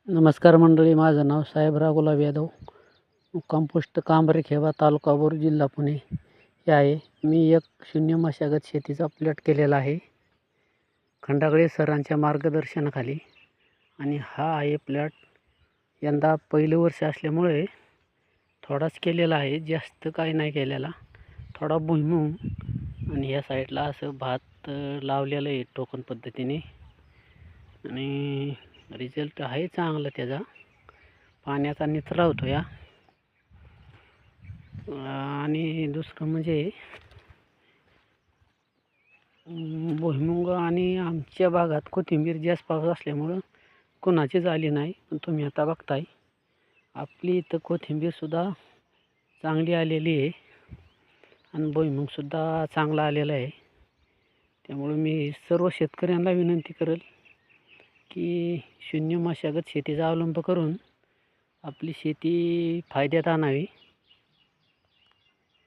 नमस्कार मंडळी, माझं नाव साहेबराव गुलाब यादव, कंपोस्ट कांबरे खेबा, तालुका बोर, जिल्हा पुणे हे आहे. मी एक शून्य मशागत शेतीचा प्लॉट केलेला आहे खंडागळे सरांच्या मार्गदर्शनाखाली. आणि हा आहे प्लॉट. यंदा पहिलं वर्ष असल्यामुळे थोडाच केलेला आहे, जास्त काही नाही केलेला. थोडा भुईमूग आणि या साईडला असं भात लावलेलं आहे टोकन पद्धतीने. आणि रिझल्ट आहे चांगला त्याचा. पाण्याचा निचरा होतो या. आणि दुसरं म्हणजे भुईमुग आणि आमच्या भागात कोथिंबीर जास्त पाऊस असल्यामुळं कोणाचीच आली नाही. पण तुम्ही आता बघताय आपली इथं कोथिंबीरसुद्धा चांगली आलेली आहे आणि भुईमुगसुद्धा चांगला आलेला आहे. त्यामुळे मी सर्व शेतकऱ्यांना विनंती करेल की शून्य मशागत शेतीचा अवलंब करून आपली शेती फायद्यात आणावी.